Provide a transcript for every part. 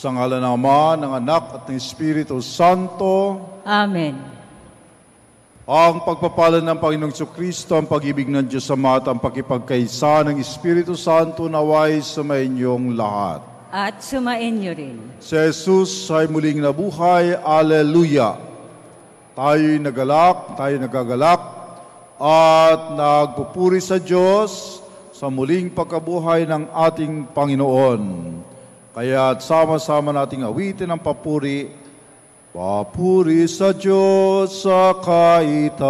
Sa ngalan ng Ama, ng Anak, at ng Espiritu Santo. Amen. Ang pagpapala ng Panginoong Kristo, ang pag-ibig ng Diyos Ama at ang pakipagkaisa ng Espiritu Santo naway sa inyong lahat. At sumainyo rin. Si Jesus ay muling nabuhay. Alleluia! Tayo'y nagagalak at nagpupuri sa Diyos sa muling pagkabuhay ng ating Panginoon. Kaya sama-sama nating awitin ang papuri. Papuri sa Diyos sa kaitaasan.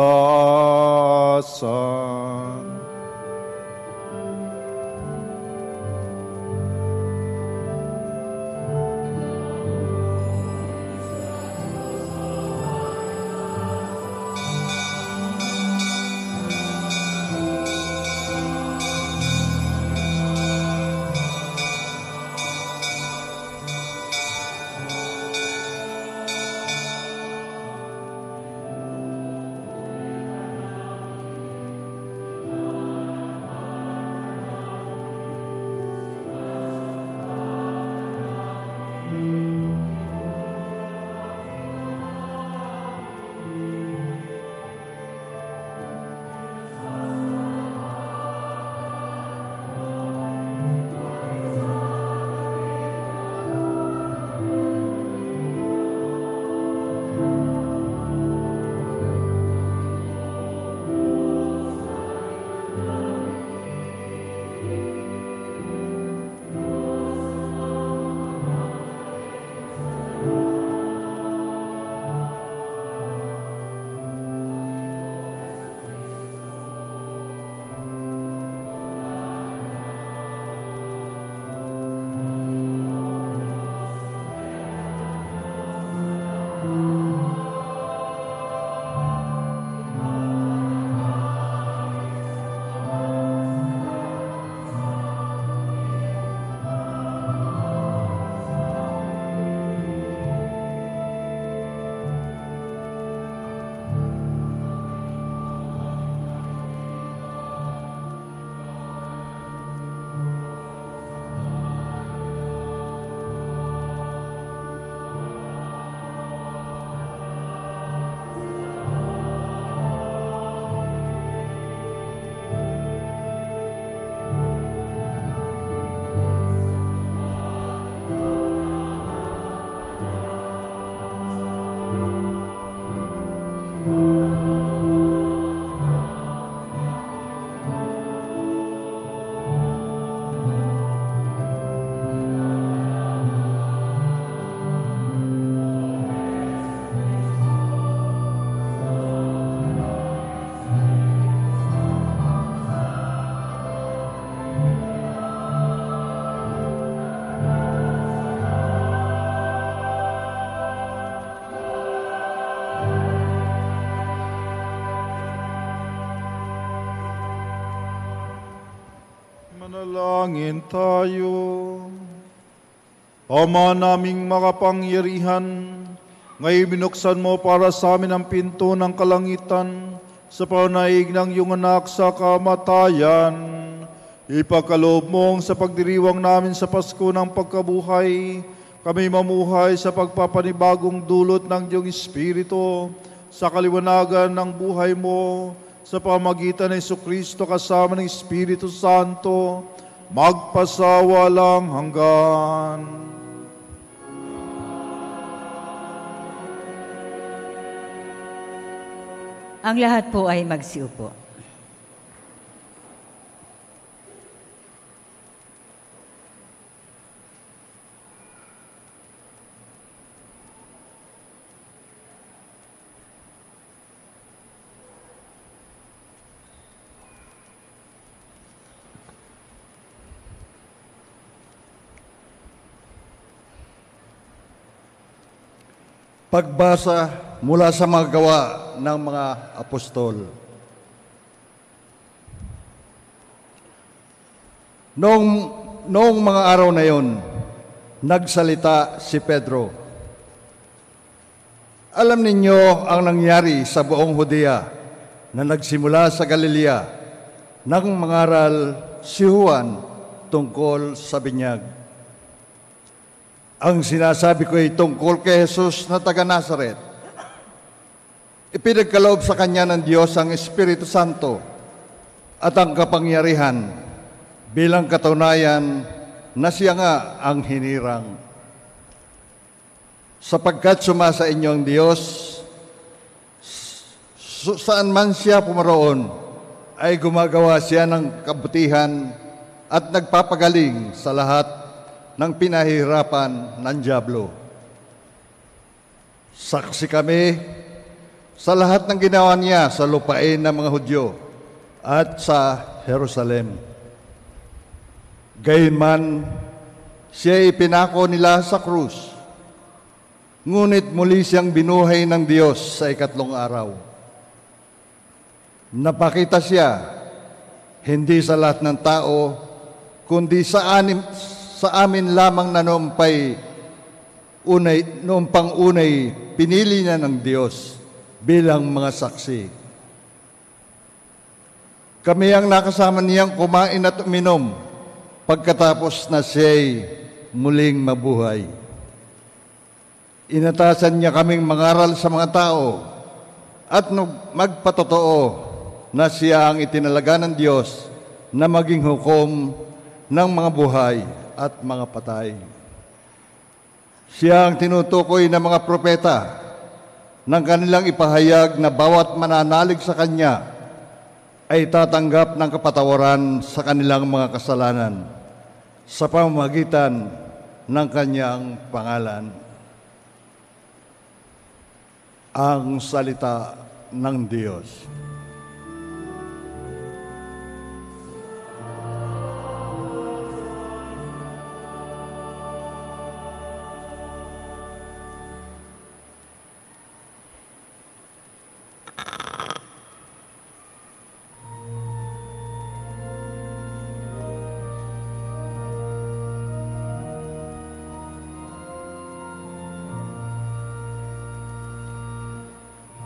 Manalangin tayo. Ama naming makapangyarihan, ngayon binuksan mo para sa amin ang pinto ng kalangitan sa panaig ng iyong anak sa kamatayan. Ipagkaloob mong sa pagdiriwang namin sa Pasko ng pagkabuhay, kami mamuhay sa pagpapanibagong dulot ng iyong Espiritu sa kaliwanagan ng buhay mo, sa pamagitan ng Jesucristo kasama ng Espiritu Santo, magpasawalang hanggan. Ang lahat po ay magsiupo. Pagbasa mula sa mga gawa ng mga apostol. Noong mga araw na yon, nagsalita si Pedro. Alam ninyo ang nangyari sa buong Judea na nagsimula sa Galilea nang mangaral si Juan tungkol sa binyag. Ang sinasabi ko ay tungkol kay Jesus na taga Nazaret. Ipinagkaloob sa kanya ng Diyos ang Espiritu Santo at ang kapangyarihan bilang katunayan na siya nga ang hinirang. Sapagkat sumasa inyo ang Diyos, saan man siya pumaroon, ay gumagawa siya ng kabutihan at nagpapagaling sa lahat ng pinahihirapan ng dyablo. Saksi kami sa lahat ng ginawa niya sa lupain ng mga Hudyo at sa Jerusalem. Gayunman, siya ipinako nila sa krus, ngunit muli siyang binuhay ng Diyos sa ikatlong araw. Napakita siya, hindi sa lahat ng tao, kundi sa amin lamang na noong pang-unay, pinili niya ng Diyos bilang mga saksi. Kami ang nakasama niyang kumain at uminom pagkatapos na siya'y muling mabuhay. Inatasan niya kaming mangaral sa mga tao at magpatotoo na siya ang itinalaga ng Diyos na maging hukom ng mga buhay at mga patay. Siya ang tinutukoy ng mga propeta ng kanilang ipahayag na bawat mananalig sa Kanya ay tatanggap ng kapatawaran sa kanilang mga kasalanan sa pamamagitan ng Kanyang pangalan. Ang salita ng Diyos.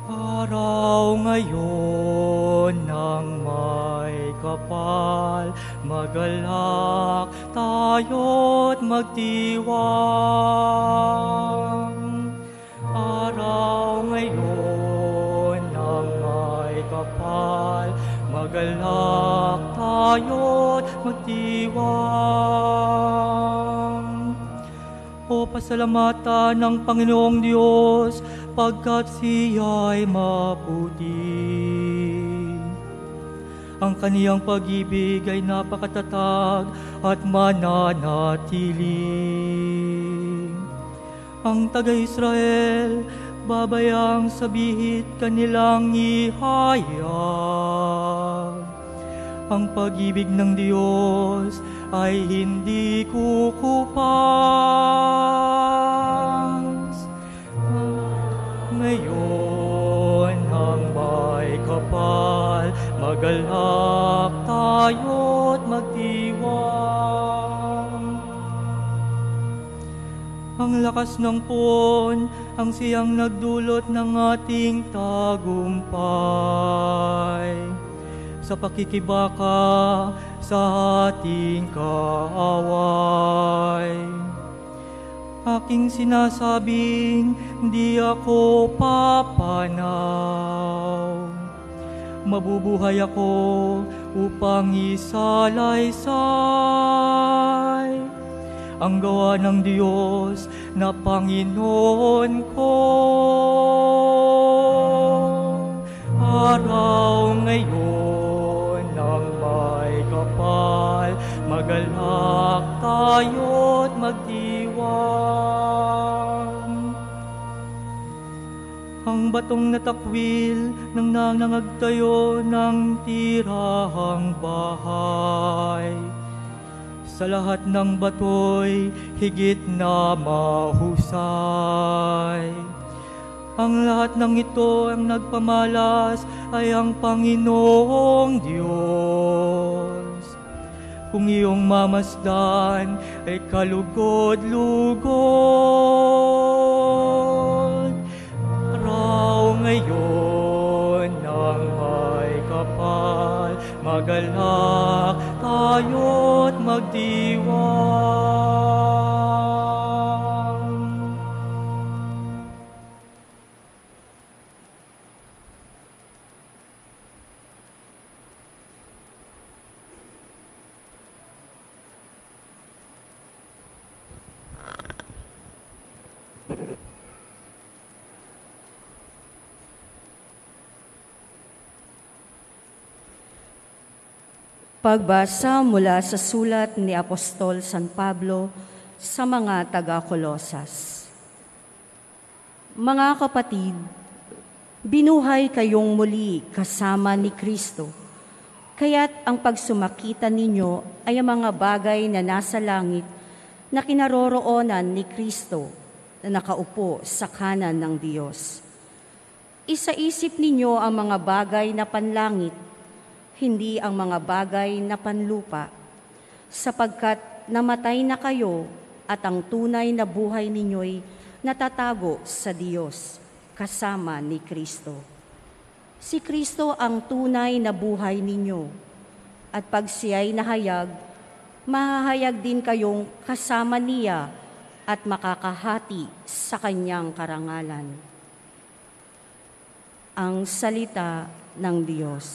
Araw ngayon ng may kapal, magalak tayo't magdiwang. Araw ngayon ng may kapal, magalak tayo't magdiwang. O pasalamatan ng Panginoong Diyos, pagkat siya'y mabuti. Ang kaniyang pag-ibig ay napakatatag at mananatili. Ang taga-Israel, babayang sa bihit kanilang ihayag. Ang pag-ibig ng Diyos ay hindi kukupas. Ngayon ang may kapal, magalak tayo't magdiwang. Ang lakas ng puon, ang siyang nagdulot ng ating tagumpay. Sa pakikibaka sa ating kaaway. Aking sinasabing, di ako papanaw. Mabubuhay ako upang isalaysay ang gawa ng Diyos na Panginoon ko. Araw ngayon ng may kapal, magalak tayo't magdiwang. Ang batong natakwil nang nangangagtayo ng tirahang bahay. Sa lahat ng bato'y higit na mahusay. Ang lahat ng ito ang nagpamalas ay ang Panginoong Diyos. Kung iyong mamasdan ay kalugod-lugod. Araw ngayon ng may kapal, magalak tayo't magdiwang. Pagbasa mula sa sulat ni Apostol San Pablo sa mga taga-Kolosas. Mga kapatid, binuhay kayong muli kasama ni Kristo, kaya't ang pagsumakitan ninyo ay ang mga bagay na nasa langit na kinaroroonan ni Kristo na nakaupo sa kanan ng Diyos. Isaisip ninyo ang mga bagay na panlangit, hindi ang mga bagay na panlupa, sapagkat namatay na kayo at ang tunay na buhay ninyo'y natatago sa Diyos kasama ni Kristo. Si Kristo ang tunay na buhay ninyo, at pag siya'y nahayag, mahahayag din kayong kasama niya at makakahati sa kanyang karangalan. Ang salita ng Diyos.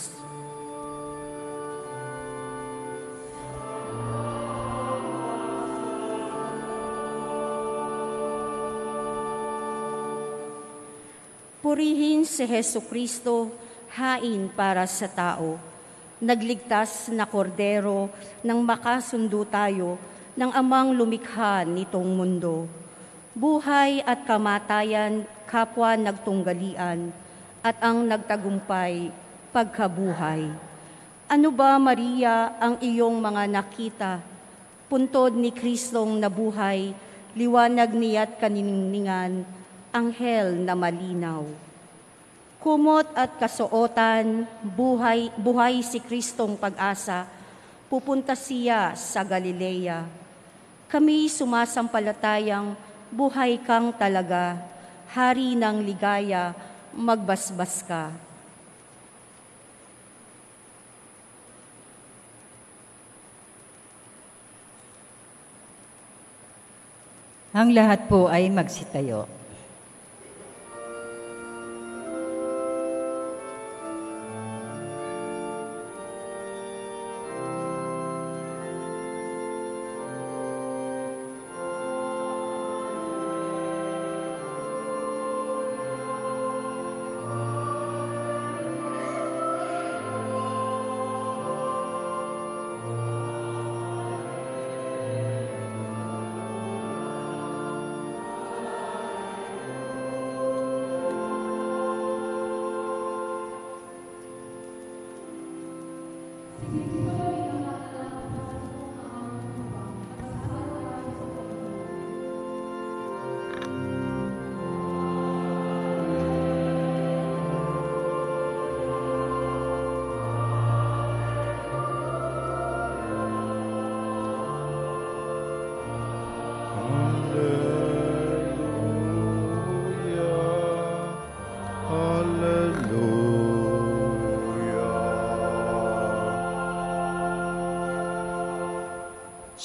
Purihin si Jesucristo, hain para sa tao, nagligtas na kordero nang makasundo tayo ng amang lumikha nitong mundo. Buhay at kamatayan, kapwa nagtunggalian, at ang nagtagumpay, pagkabuhay. Ano ba, Maria, ang iyong mga nakita? Puntod ni Kristong nabuhay, liwanag niya't kaniningan, anghel na malinaw. Kumot at kasuotan, buhay si Kristong pag-asa, pupunta siya sa Galilea. Kami sumasampalatayang buhay kang talaga, hari ng ligaya, magbasbas ka. Ang lahat po ay magsitayo.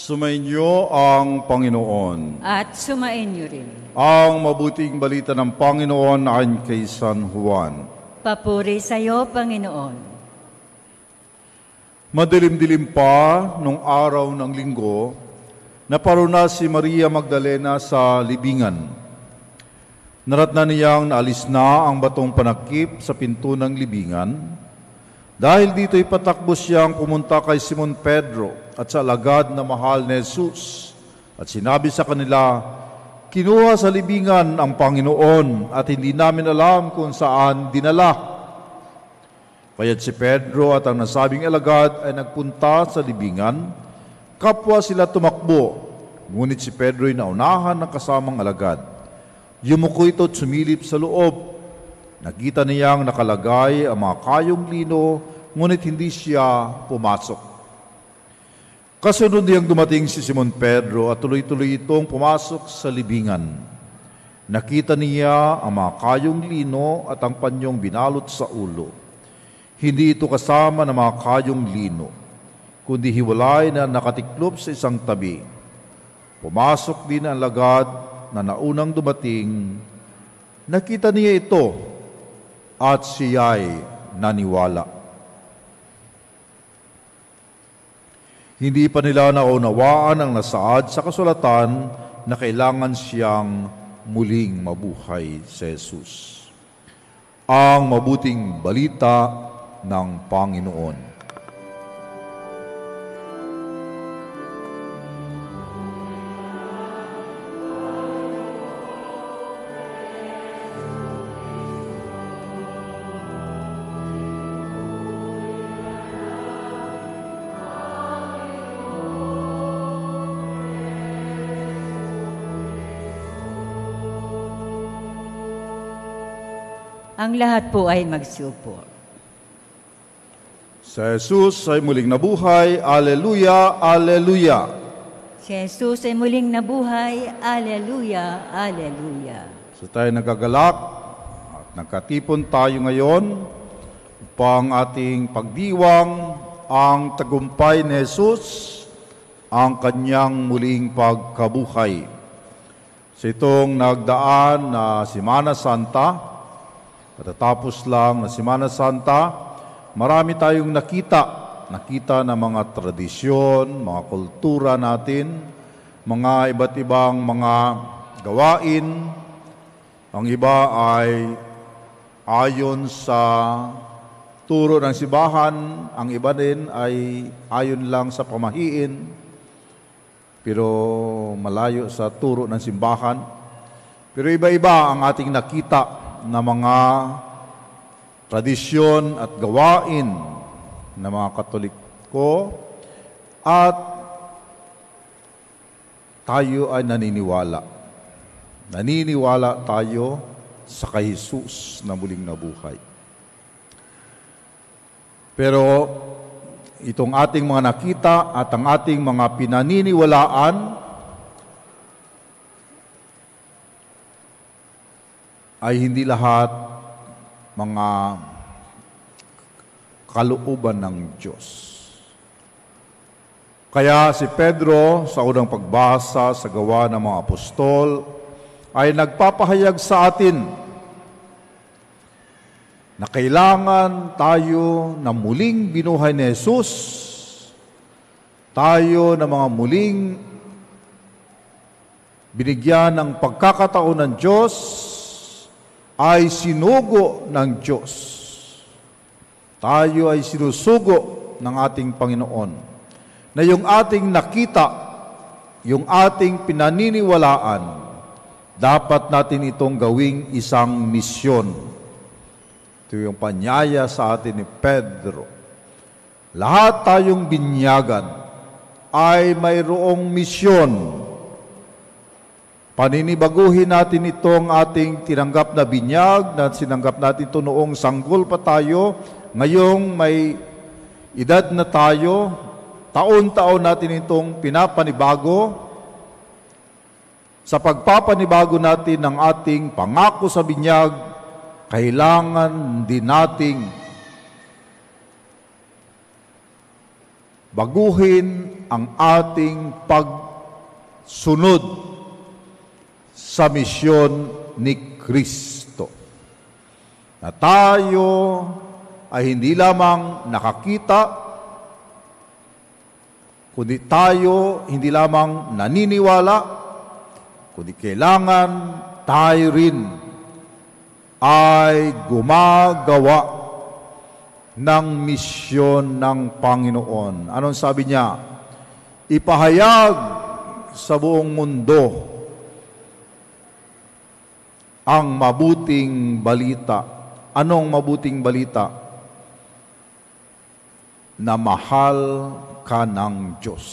Sumainyo ang Panginoon. At sumainyo rin. Ang mabuting balita ng Panginoon ayon kay San Juan. Papuri sa iyo, Panginoon. Madilim-dilim pa nung araw ng linggo, naparuna si Maria Magdalena sa libingan. Naratnan niyang naalis na ang batong panakip sa pinto ng libingan. Dahil dito'y patakbo siyang pumunta kay Simon Pedro at sa alagad na mahal ni Jesus at sinabi sa kanila, "Kinuha sa libingan ang Panginoon at hindi namin alam kung saan dinala." Kaya't si Pedro at ang nasabing alagad ay nagpunta sa libingan. Kapwa sila tumakbo, ngunit si Pedro'y naunahan ng kasamang alagad. Yumuko ito at sumilip sa loob. Nakita niyang nakalagay ang mga kayong lino, ngunit hindi siya pumasok. Kasunod niyang dumating si Simon Pedro at tuloy-tuloy itong pumasok sa libingan. Nakita niya ang mga kayong lino at ang panyong binalot sa ulo. Hindi ito kasama ng mga kayong lino, kundi hiwalay na nakatiklop sa isang tabi. Pumasok din ang lagad na naunang dumating. Nakita niya ito at siya'y naniwala. Hindi pa nila naunawaan ang nasaad sa kasulatan na kailangan siyang muling mabuhay si Jesus. Ang mabuting balita ng Panginoon. Ang lahat po ay magsupo. Si Jesus ay muling nabuhay. Alleluia, alleluia. Si Jesus ay muling nabuhay. Alleluia, alleluia. So tayo nagagalak at nagkatipon tayo ngayon upang ating pagdiwang ang tagumpay ni Jesus, ang kanyang muling pagkabuhay. Sa itong nagdaan na Semana Santa, katatapos lang na Semana Santa, marami tayong nakita na mga tradisyon, mga kultura natin, mga iba't ibang mga gawain. Ang iba ay ayon sa turo ng simbahan, ang iba din ay ayon lang sa pamahiin, pero malayo sa turo ng simbahan. Pero iba-iba ang ating nakita na mga tradisyon at gawain ng mga Katoliko, at tayo ay naniniwala. Naniniwala tayo sa kay Jesus na muling nabuhay. Pero itong ating mga nakita at ang ating mga pinaniniwalaan ay hindi lahat mga kalooban ng Diyos. Kaya si Pedro sa unang pagbasa sa Gawa ng mga Apostol ay nagpapahayag sa atin na kailangan tayo na muling binuhay ni Jesus, tayo na mga muling binigyan ng pagkakataon ng Diyos, ay sinugo ng Diyos. Tayo ay sinusugo ng ating Panginoon. Na yung ating nakita, yung ating pinaniniwalaan, dapat natin itong gawing isang misyon. Ito yung panyaya sa atin ni Pedro. Lahat tayong binyagan ay mayroong misyon. Paninibaguhin natin itong ating tinanggap na binyag, na sinanggap natin ito noong sanggol pa tayo. Ngayong may edad na tayo, taon-taon natin itong pinapanibago. Sa pagpapanibago natin ng ating pangako sa binyag, kailangan din nating baguhin ang ating pagsunod sa misyon ni Kristo. Na tayo ay hindi lamang nakakita, kundi tayo hindi lamang naniniwala, kundi kailangan tayo rin ay gumagawa ng misyon ng Panginoon. Anong sabi niya? Ipahayag sa buong mundo ang mabuting balita. Anong mabuting balita? Na mahal ka ng Diyos.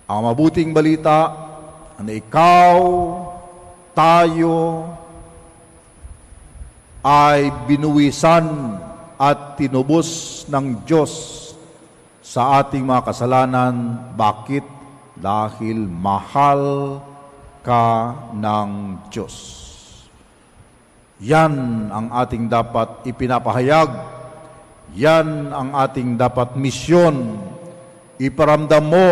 Ang mabuting balita na ikaw, tayo, ay binuwisan at tinubos ng Diyos sa ating mga kasalanan. Bakit? Dahil mahal ka ng Diyos. Yan ang ating dapat ipinapahayag. Yan ang ating dapat misyon. Iparamdam mo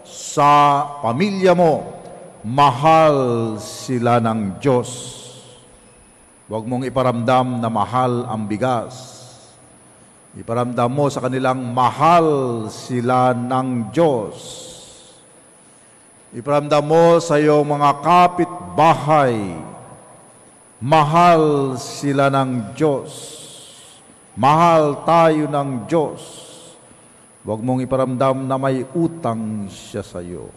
sa pamilya mo, mahal sila ng Diyos. Huwag mong iparamdam na mahal ang bigas. Iparamdam mo sa kanilang mahal sila ng Diyos. Iparamdam mo sa iyong mga kapitbahay, mahal sila ng Diyos. Mahal tayo ng Diyos. Huwag mong iparamdam na may utang siya sa iyo.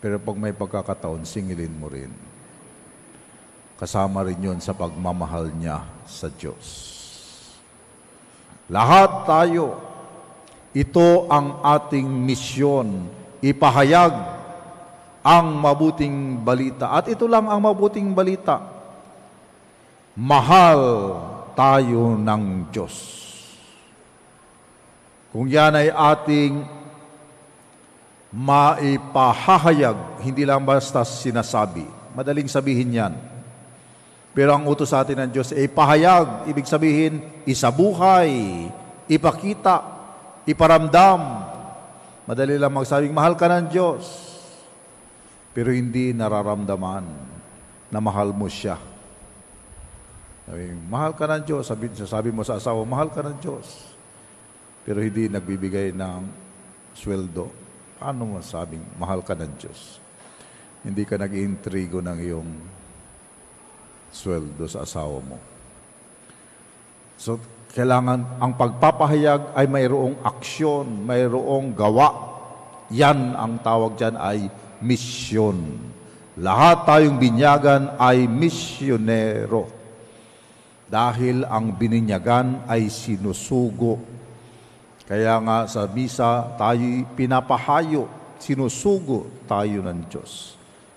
Pero pag may pagkakataon, singilin mo rin. Kasama rin yun sa pagmamahal niya sa Diyos. Lahat tayo, ito ang ating misyon, ipahayag ang mabuting balita. At ito lang ang mabuting balita. Mahal tayo ng Diyos. Kung yan ay ating maipahahayag, hindi lang basta sinasabi. Madaling sabihin yan. Pero ang utos sa atin ng Diyos ay ipahayag. Ibig sabihin, isabuhay, ipakita, iparamdam. Madali lang magsabing, mahal ka ng Diyos. Pero hindi nararamdaman na mahal mo siya. Mahal ka ng Diyos. Sabi mo sa asawa, mahal ka ng Diyos. Pero hindi nagbibigay ng sweldo. Paano mo sabing, mahal ka ng Diyos? Hindi ka nag-intrigo ng iyong sweldo sa asawa mo. So, kailangan ang pagpapahayag ay mayroong aksyon, mayroong gawa. Yan ang tawag dyan ay misyon. Lahat tayong binyagan ay misyonero. Dahil ang bininyagan ay sinusugo. Kaya nga sa misa tayo'y pinapahayo, sinusugo tayo ng Diyos.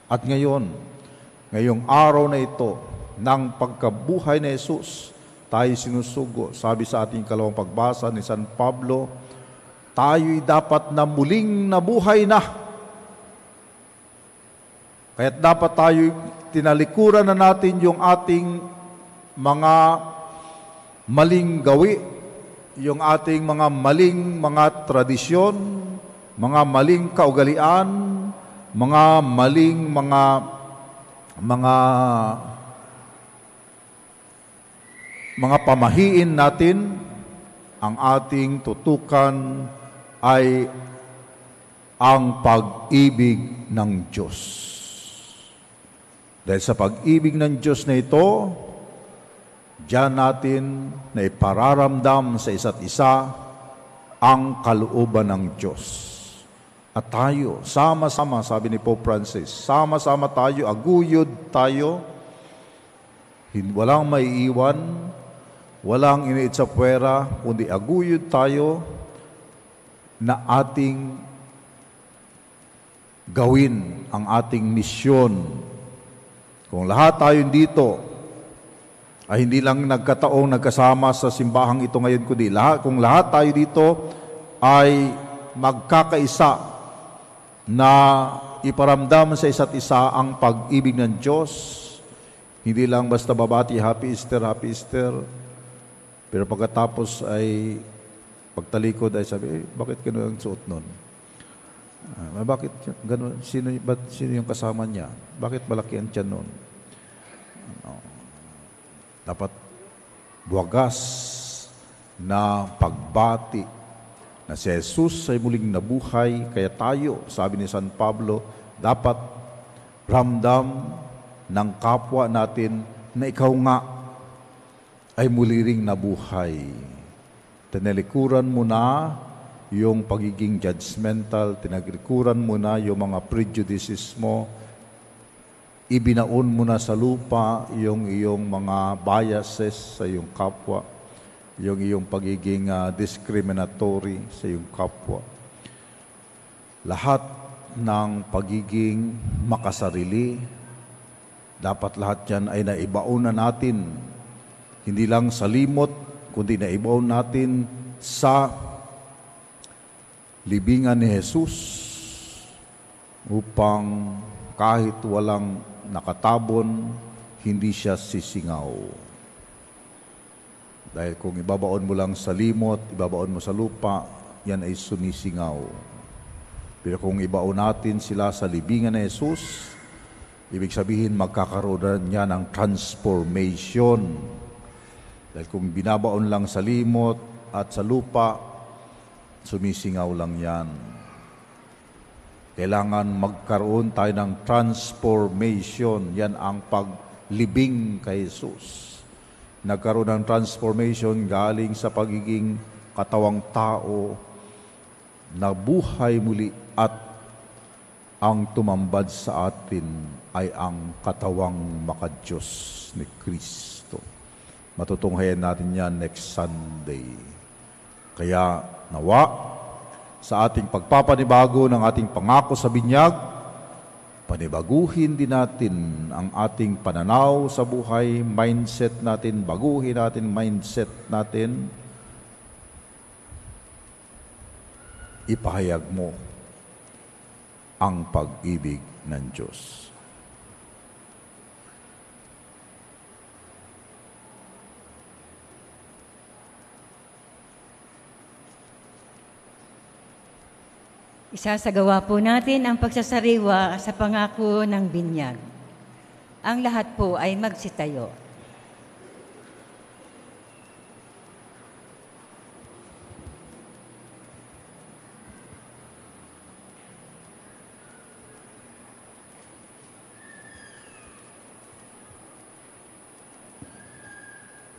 At ngayong araw na ito, ng pagkabuhay ni Jesus, tayo sinusugo. Sabi sa ating kalawang pagbasa ni San Pablo, tayo'y dapat na muling nabuhay na. Kaya't dapat tayo'y tinalikuran na natin yung ating mga maling gawi, yung ating mga maling mga tradisyon, mga maling kaugalian, mga maling mga pamahiin natin. Ang ating tutukan ay ang pag-ibig ng Diyos. Dahil sa pag-ibig ng Diyos na ito, diyan natin na ipararamdam sa isa't isa ang kalooban ng Diyos. At tayo, sama-sama, sabi ni Pope Francis, sama-sama tayo, aguyod tayo, walang maiiwan, walang iniit sa puwera, kundi aguyod tayo na ating gawin ang ating misyon. Kung lahat tayo dito ay hindi lang nagkataong nagkasama sa simbahang ito ngayon, kundi kung lahat tayo dito ay magkakaisa na iparamdam sa isa't isa ang pag-ibig ng Diyos, hindi lang basta babati, Happy Easter, Happy Easter, pero pagkatapos ay pagtalikod ay sabi, bakit gano'n ang suot nun? Bakit gano'n? Sino yung kasama niya? Bakit malaki ang tiyan nun? Dapat buwagas na pagbati na si Jesus ay muling nabuhay, kaya tayo, sabi ni San Pablo, dapat ramdam ng kapwa natin na ikaw nga ay muli ring nabuhay. Tinalikuran mo na yung pagiging judgmental, tinalikuran mo na yung mga prejudices mo, ibinaon mo na sa lupa yung iyong mga biases sa iyong kapwa, yung iyong pagiging discriminatory sa iyong kapwa. Lahat ng pagiging makasarili, dapat lahat yan ay naibaon na natin. Hindi lang sa limot, kundi naibaon natin sa libingan ni Jesus upang kahit walang nakatabon, hindi siya sisingaw. Dahil kung ibabaon mo lang sa limot, ibabaon mo sa lupa, yan ay sumisingaw. Pero kung ibaon natin sila sa libingan ni Jesus, ibig sabihin magkakaroon niya ng transformation. Dahil kung binabaon lang sa limot at sa lupa, sumisingaw lang yan. Kailangan magkaroon tayo ng transformation. Yan ang paglibing kay Jesus. Nagkaroon ng transformation galing sa pagiging katawang tao na buhay muli at ang tumambad sa atin ay ang katawang makadiyos ni Kristo. Matutunghayan natin yan next Sunday. Kaya nawa, sa ating pagpapanibago ng ating pangako sa binyag, Panibaguhin din natin ang ating pananaw sa buhay, mindset natin, baguhin natin mindset natin. Ipahayag mo ang pag-ibig ng Diyos. Isasagawa po natin ang pagsasariwa sa pangako ng binyag. Ang lahat po ay magsitayo.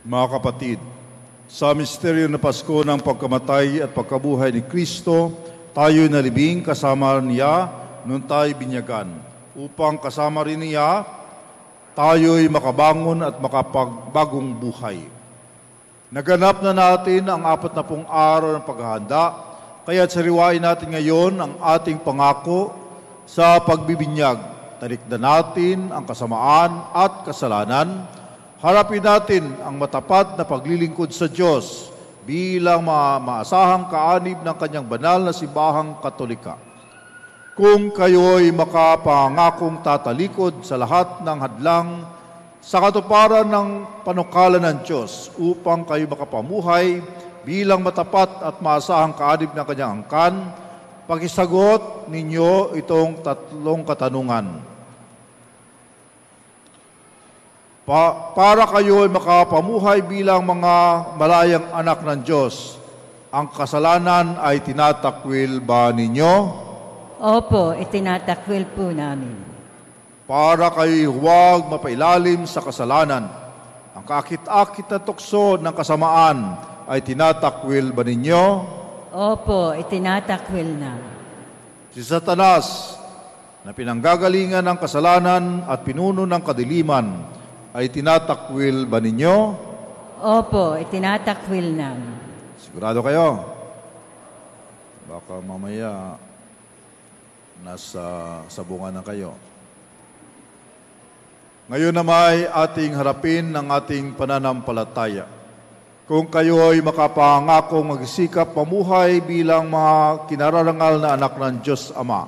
Mga kapatid, sa misteryo na Pasko ng pagkamatay at pagkabuhay ni Kristo, tayo'y nalibing kasama niya nung tayo'y binyagan, upang kasama rin niya tayo'y makabangon at makapagbagong buhay. Naganap na natin ang 40 araw ng paghahanda, kaya't sariwain natin ngayon ang ating pangako sa pagbibinyag. Talikdan natin ang kasamaan at kasalanan. Harapin natin ang matapat na paglilingkod sa Diyos bilang maasahang kaanib ng kanyang banal na simbahang Katolika. Kung kayo'y makapangakong tatalikod sa lahat ng hadlang sa katuparan ng panukala ng Diyos upang kayo makapamuhay bilang matapat at maasahang kaanib ng kanyang angkan, pakisagot ninyo itong 3 katanungan. Para kayo ay makapamuhay bilang mga malayang anak ng Diyos, ang kasalanan ay tinatakwil ba ninyo? Opo, itinatakwil po namin. Para kayo huwag mapailalim sa kasalanan, ang kaakit-akit na tukso ng kasamaan ay tinatakwil ba ninyo? Opo, itinatakwil namin. Si Satanas, na pinanggagalingan ng kasalanan at pinuno ng kadiliman, ay tinatakwil ba ninyo? Opo, itinatakwil namin. Sigurado kayo? Baka mamaya nasa sabungan na kayo. Ngayon naman ating harapin ang ating pananampalataya. Kung kayo ay makapangakong magsikap mamuhay bilang mga kinararangal na anak ng Diyos Ama,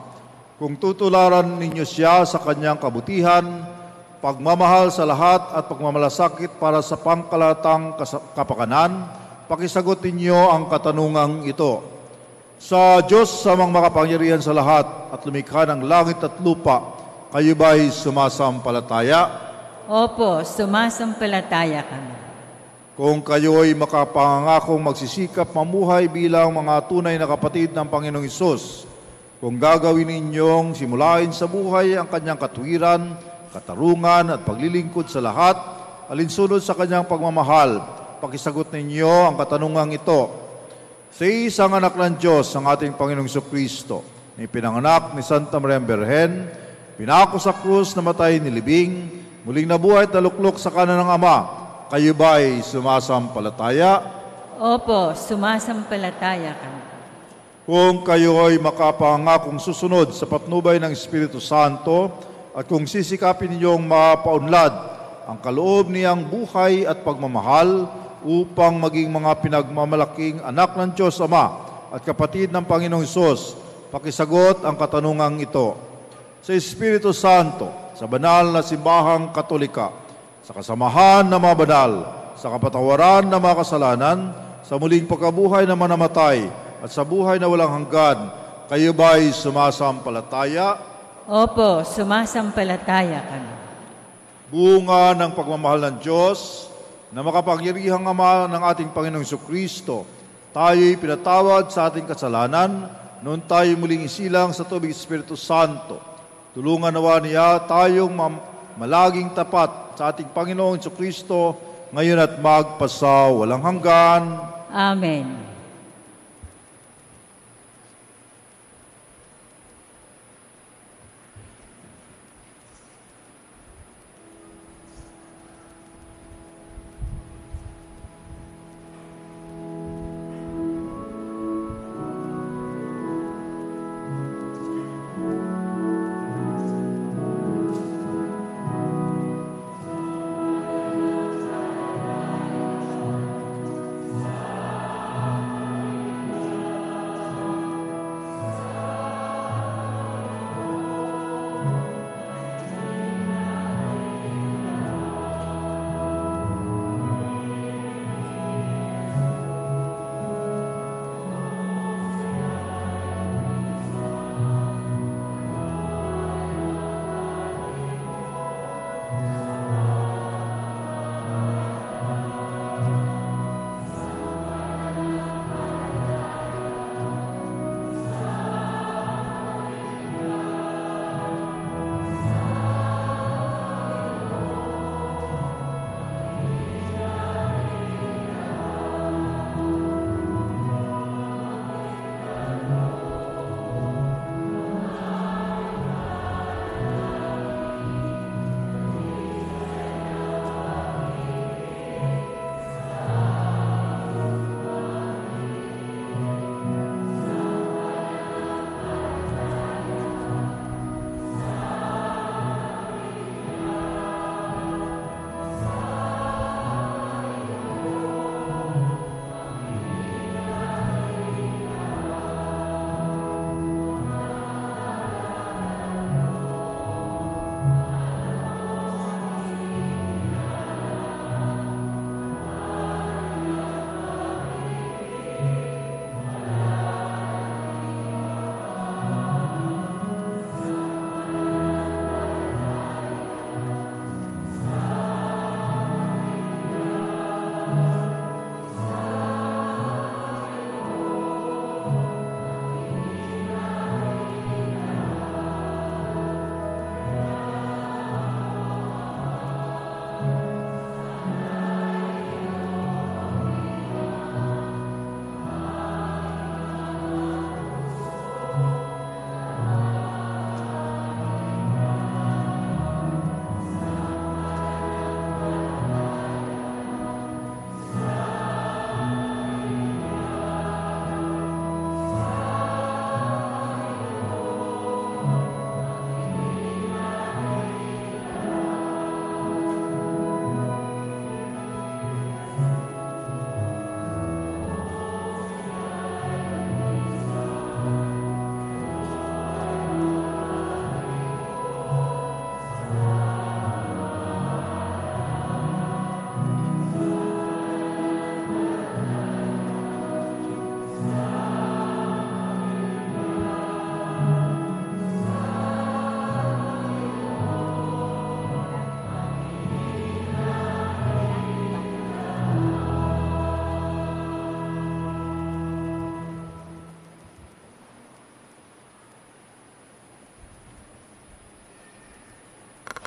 kung tutularan ninyo siya sa kanyang kabutihan, pagmamahal sa lahat at pagmamalasakit para sa pangkalatang kapakanan, pakisagot ninyo ang katanungang ito. Sa Diyos samang makapangyarihan sa lahat at lumikha ng langit at lupa, kayo ba'y sumasampalataya? Opo, sumasampalataya kami. Kung kayo'y makapangakong magsisikap mamuhay bilang mga tunay na kapatid ng Panginoong Hesus, kung gagawin ninyong simulain sa buhay ang kanyang katuwiran, katarungan at paglilingkod sa lahat, alinsunod sa kanyang pagmamahal, pakisagot ninyo ang katanungang ito. Sa isang anak ng Diyos, ang ating Panginoong Jesucristo, ni pinanganak ni Santa Maria Berhen, pinako sa krus na matay nilibing, muling nabuhay at naluklok sa kanan ng Ama, kayo ba'y sumasampalataya? Opo, sumasampalataya kami. Kung kayo ay makapangakong susunod sa patnubay ng Espiritu Santo, at kung sisikapin ninyong mapaunlad ang kaloob niyang buhay at pagmamahal upang maging mga pinagmamalaking anak ng Diyos Ama at kapatid ng Panginoong Hesus, pakisagot ang katanungang ito. Sa Espiritu Santo, sa banal na simbahang Katolika, sa kasamahan ng mga banal, sa kapatawaran ng mga kasalanan, sa muling pagkabuhay na manamatay, at sa buhay na walang hanggan, kayo ba'y sumasampalataya? Opo, sumasampalataya kami. Bunga ng pagmamahal ng Diyos, na makapangyarihang Ama ng ating Panginoong Jesucristo, tayo'y pinatawad sa ating kasalanan, noon tayo muling isilang sa tubig Espiritu Santo. Tulungan nawa niya tayong malaging tapat sa ating Panginoong Jesucristo, ngayon at magpasa walang hanggan. Amen.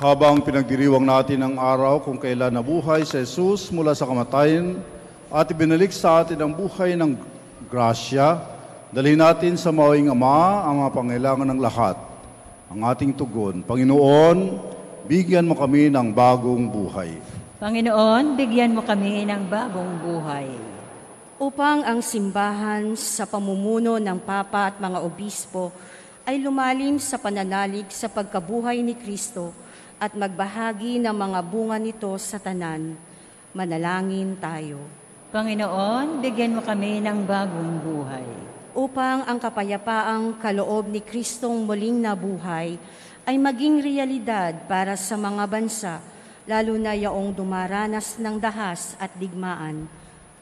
Habang pinagdiriwang natin ang araw kung kailan nabuhay si Jesus mula sa kamatayan at ibinalik sa atin ang buhay ng grasya, dalhin natin sa mawing Ama ang mga pangailangan ng lahat. Ang ating tugon, Panginoon, bigyan mo kami ng bagong buhay. Panginoon, bigyan mo kami ng bagong buhay. Upang ang simbahan sa pamumuno ng Papa at mga Obispo ay lumalim sa pananalig sa pagkabuhay ni Kristo at magbahagi ng mga bunga nito sa tanan. Manalangin tayo. Panginoon, bigyan mo kami ng bagong buhay. Upang ang kapayapaang kaloob ni Kristong muling nabuhay ay maging realidad para sa mga bansa, lalo na yaong dumaranas ng dahas at digmaan.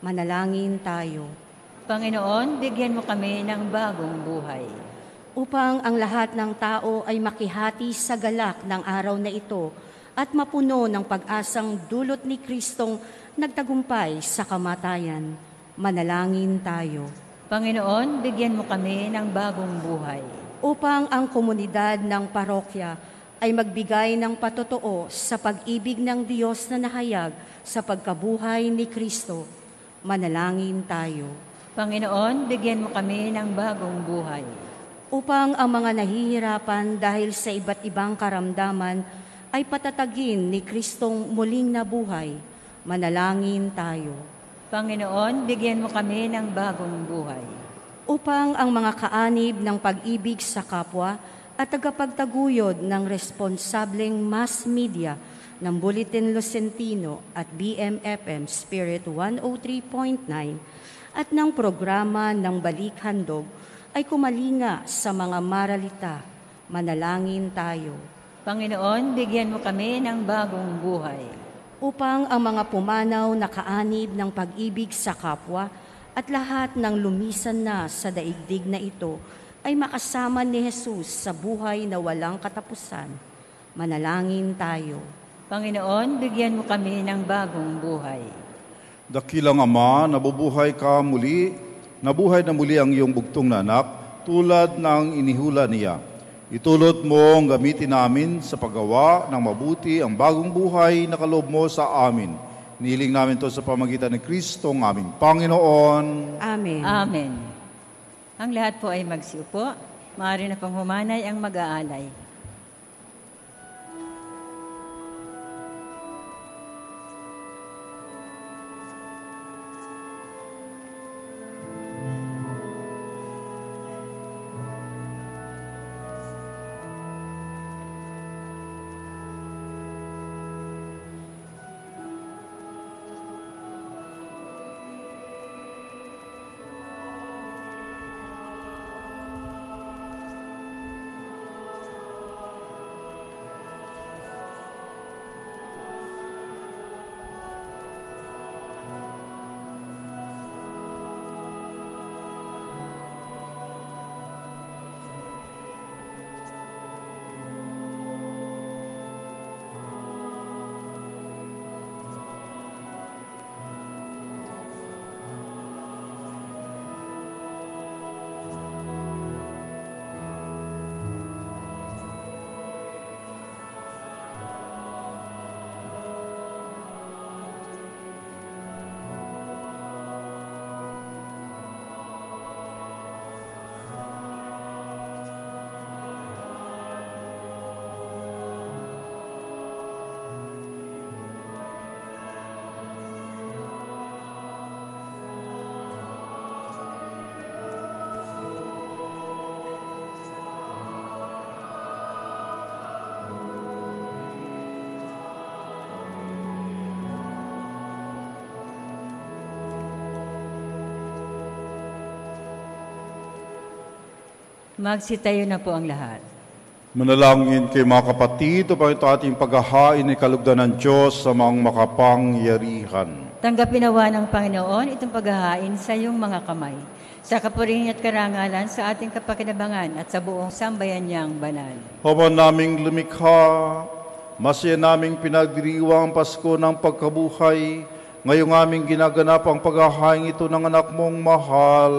Manalangin tayo. Panginoon, bigyan mo kami ng bagong buhay. Upang ang lahat ng tao ay makihati sa galak ng araw na ito at mapuno ng pag-asang dulot ni Kristong nagtagumpay sa kamatayan. Manalangin tayo. Panginoon, bigyan mo kami ng bagong buhay. Upang ang komunidad ng parokya ay magbigay ng patotoo sa pag-ibig ng Diyos na nahayag sa pagkabuhay ni Kristo. Manalangin tayo. Panginoon, bigyan mo kami ng bagong buhay. Upang ang mga nahihirapan dahil sa iba't ibang karamdaman ay patatagin ni Kristong muling nabuhay. Manalangin tayo. Panginoon, bigyan mo kami ng bagong buhay. Upang ang mga kaanib ng pag-ibig sa kapwa at tagapagtaguyod ng responsableng mass media ng Bulletin Lucentino at BMFM Spirit 103.9 at ng programa ng Balik Handog ay kumalinga sa mga maralita. Manalangin tayo. Panginoon, bigyan mo kami ng bagong buhay. Upang ang mga pumanaw na kaanib ng pag-ibig sa kapwa at lahat ng lumisan na sa daigdig na ito ay makasama ni Jesus sa buhay na walang katapusan. Manalangin tayo. Panginoon, bigyan mo kami ng bagong buhay. Dakilang Ama, nabubuhay ka muli, nabuhay na muli ang iyong bugtong na anak, tulad ng inihula niya. Itulot mo ang gamitin namin sa paggawa ng mabuti ang bagong buhay na kaloob mo sa amin. Nihiling namin ito sa pamagitan ni Kristo, ang aming Panginoon. Amen. Amen. Ang lahat po ay magsiupo. Maaari na pang humanay ang mag-aalay. Magsitayo na po ang lahat. Manalangin kay mga kapatid upang ito ating paghahain ay kalugdan ng Diyos sa mga makapangyarihan. Tanggapin nawa ng Panginoon itong paghahain sa iyong mga kamay, sa kapurihan at karangalan sa ating kapakinabangan at sa buong sambayan niyang banal. Ama naming lumikha, masaya naming pinagdiriwang Pasko ng pagkabuhay, ngayong aming ginaganap ang paghahain ito ng anak mong mahal,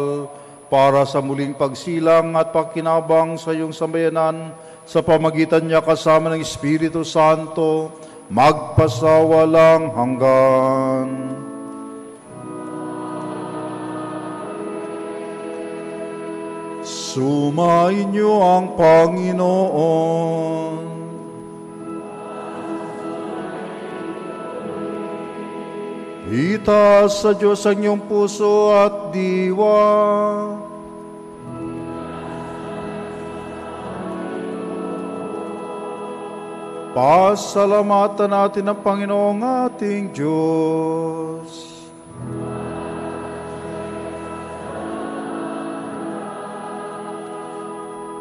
para sa muling pagsilang at pakinabang sa iyong sambayanan, sa pamagitan niya kasama ng Espiritu Santo, magpasawalang hanggan. Sumainyo ang Panginoon. Itaas sa Diyos ang iyong puso at diwa. Pasalamatan natin ang Panginoong ating Diyos.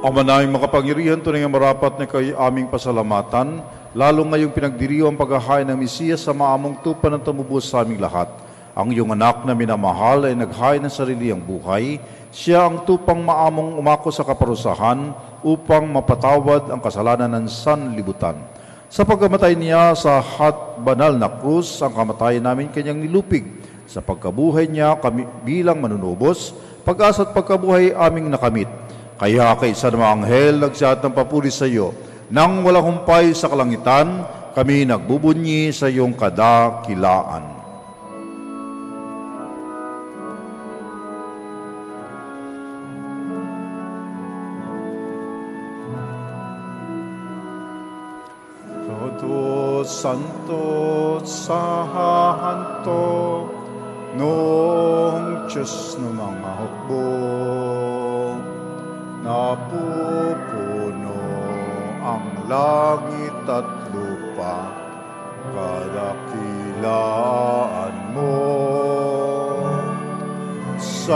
Ama naming makapangyarihan, tunay nga marapat na kayo aming pasalamatan, lalo ngayong pinagdiriw ang paghahain ng Mesiyas sa maamong tupan ng tumubos sa aming lahat. Ang iyong anak na minamahal ay naghain ng sarili ang buhay. Siya ang tupang maamong umako sa kaparusahan upang mapatawad ang kasalanan ng sanlibutan. Sa pagkamatay niya sa banal na krus, ang kamatayan namin kanyang nilupig. Sa pagkabuhay niya kami bilang manunubos, pag-asa at pagkabuhay aming nakamit. Kaya kaisa ng mga anghel nagsihat ng papuri sa iyo. Nang walang humpay sa kalangitan, kami nagbubunyi sa iyong kadakilaan. Todo Santo Sahanto, noong Diyos ng mga hukbo, napupuno ang langit at lupa, kadakilaan mo.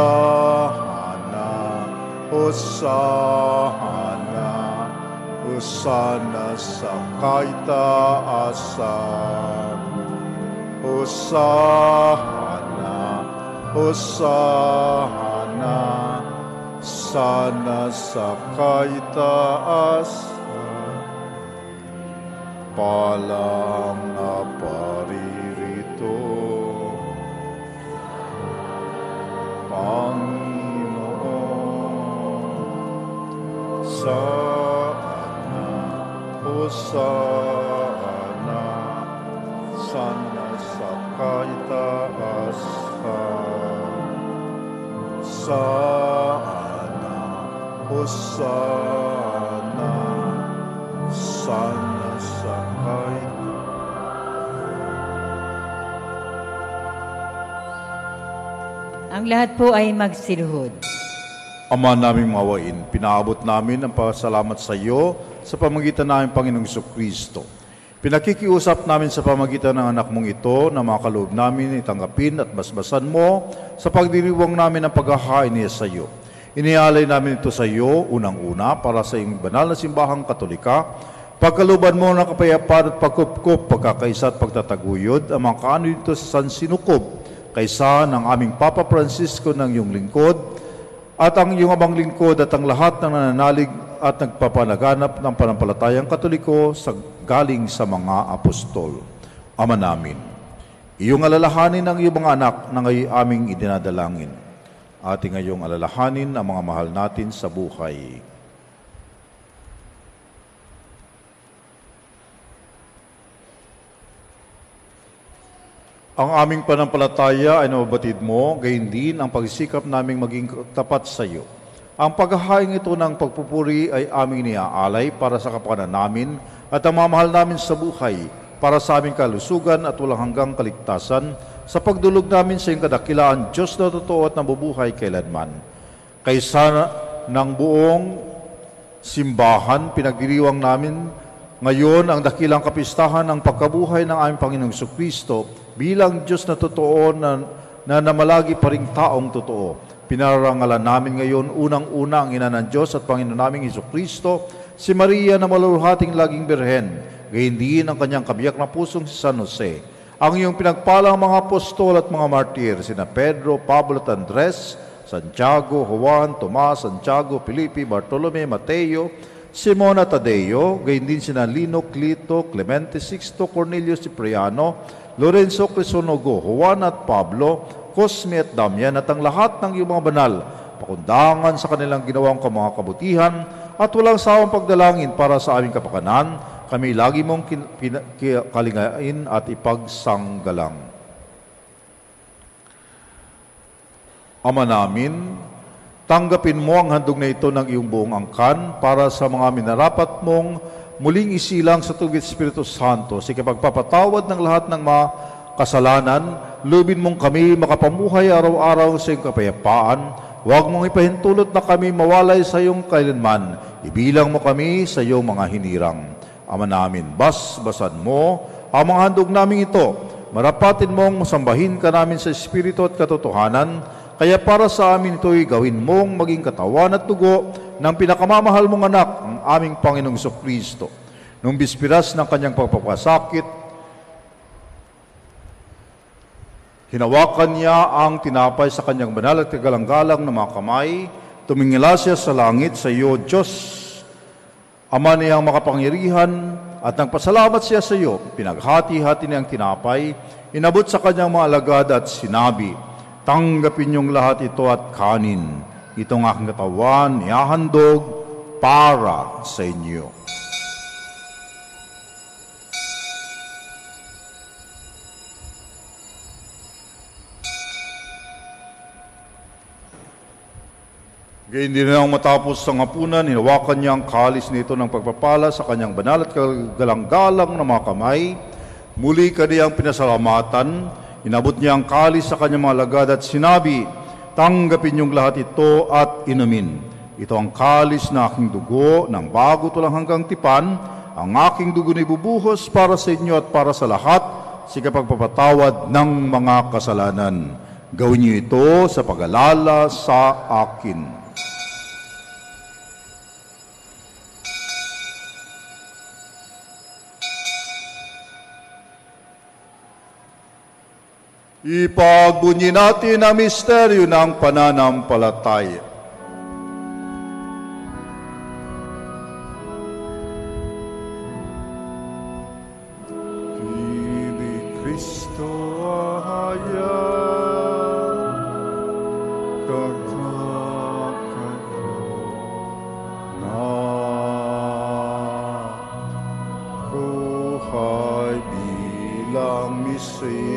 Hosana, Hosana, Hosana sa kaitaasan. Hosana, Hosana, sana sa kaitaasan. Palang naparirito, Panginoon, sana, Hosana, sana sa kaitaasan. Sana, Hosana, sana sa kaitaasan. Ang lahat po ay magsiluhod. Ama naming mawain, pinaabot namin ang pasalamat sa iyo sa pamagitan namin Panginoong Jesucristo. Pinakikiusap namin sa pamagitan ng anak mong ito na mga kaloob namin itanggapin at basbasan mo sa pagdiriwang namin ng paghahain niya sa iyo. Inialay namin ito sa iyo, unang-una, para sa iyong banal na simbahang Katolika, pagkaluban mo ng kapayapaan at pagkupkup, pagkakaisa at pagtataguyod, ang mga kaano dito sa San Sinukob, kaysa ng aming Papa Francisco ng iyong lingkod, at ang iyong abang lingkod at ang lahat ng nananalig at nagpapalaganap ng panampalatayang Katoliko sa galing sa mga apostol. Ama namin, iyong alalahanin ang iyong mga anak na ngayon aming idinadalangin. Ating ngayong alalahanin ang mga mahal natin sa buhay. Ang aming panampalataya ay nababatid mo, gayon din ang pagsikap naming maging tapat sa iyo. Ang paghahaing ito ng pagpupuri ay aming iniaalay para sa kapakanan namin at ang mamahal namin sa buhay para sa aming kalusugan at walang hanggang kaligtasan sa pagdulog namin sa iyong kadakilaan, Diyos na totoo at nabubuhay kailanman. Kaysa ng buong simbahan, pinagdiriwang namin ngayon ang dakilang kapistahan ng pagkabuhay ng aming Panginoong Jesucristo bilang Diyos na totoo na namalagi pa ring taong totoo. Pinarangalan namin ngayon unang-una ang ina ng Diyos at Panginoon naming Jesucristo, si Maria na maluluhating laging birhen, gayon din ang kanyang kabiyak na pusong si San Jose. Ang iyong pinagpalang mga apostol at mga martir, sina Pedro, Pablo at Andres, Santiago, Juan, Tomas, Santiago, Felipe, Bartolome, Mateo, Simon at Tadeo, gayon din sina Lino, Clito, Clemente, Sixto, Cornelio, Cipriano, Lorenzo, Crisonogo, Juan at Pablo, Cosme at Damian at ang lahat ng iyong mga banal, pakundangan sa kanilang ginawang mga kabutihan at walang sawang pagdalangin para sa aming kapakanan, kami lagi mong kalingain at ipagsanggalang. Ama namin, tanggapin mo ang handog na ito ng iyong buong angkan para sa mga minarapat mong muling isilang sa tubig Espiritu Santo sa pagpapatawad ng lahat ng mga kasalanan. Lubin mong kami makapamuhay araw-araw sa iyong kapayapaan. Huwag mong ipahintulot na kami mawalay sa iyong kailanman. Ibilang mo kami sa iyong mga hinirang. Ama namin, basbasan mo ang mga handog namin ito. Marapatin mong masambahin ka namin sa Espiritu at katotohanan. Kaya para sa amin ito'y gawin mong maging katawan at dugo ng pinakamamahal mong anak, ang aming Panginoong Jesucristo. Nung bispiras ng kanyang pagpapasakit, hinawakan niya ang tinapay sa kanyang banal at kagalang-galang na mga kamay. Tumingala siya sa langit, sa iyo, Diyos, Ama niyang makapangyarihan, at nagpasalamat siya sa iyo. Pinaghati-hati niyang tinapay, inabot sa kanyang mga alagad at sinabi, tanggapin niyong lahat ito at kanin. Itong aking katawan, ihahandog para sa inyo. Gayun din nang matapos ang hapunan, hinawakan niya ang kalis nito ng pagpapala sa kanyang banal at galang-galang na mga kamay. Muli kaniyang pinasalamatan, inabot niya ang kalis sa kanyang mga alagad at sinabi, tanggapin niyong lahat ito at inumin. Ito ang kalis na aking dugo ng bago tulang hanggang tipan. Ang aking dugo na ibubuhos para sa inyo at para sa lahat sa pagpapatawad ng mga kasalanan. Gawin niyo ito sa pag-alala sa akin. Ipagbunyi natin ang misteryo ng pananampalataya. Ni Kristo ahaya, kagakago na buhay bilang Mesiyas.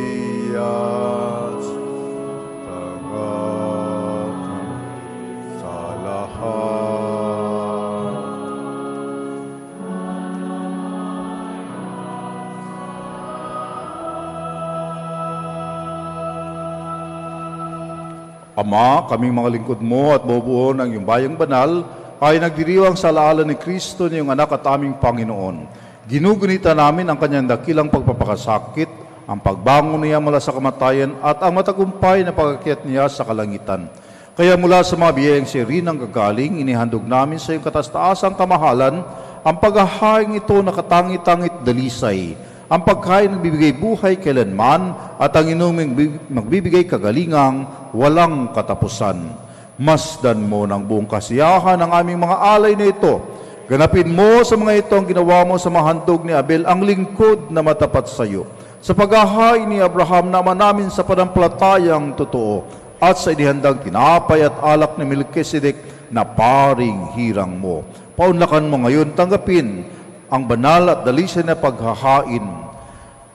Ama, kaming mga lingkod mo at bubuo ng iyong bayang banal ay nagdiriwang sa alaala ni Kristo na iyong anak at aming Panginoon. Ginugunita namin ang kanyang dakilang pagpapakasakit, ang pagbangon niya mula sa kamatayan at ang matagumpay na pag-akyat niya sa kalangitan. Kaya mula sa mga biyayang siya rin ang gagaling, inihandog namin sa iyong kataas-taasang kamahalan ang paghahaing ito na katangi-tangit dalisay, ang pagkain nagbibigay buhay kailanman at ang inuming magbibigay kagalingang walang katapusan. Masdan mo ng buong kasiyahan ang aming mga alay na ito. Ganapin mo sa mga ito ang ginawa mo sa mahandog ni Abel, ang lingkod na matapat sa iyo. Sa paghahain ni Abraham naman namin sa panampalatayang totoo at sa inihandang tinapay at alak ni Melchizedek na paring hirang mo. Paunlakan mo ngayon tanggapin ang banal at dalisay na paghahain.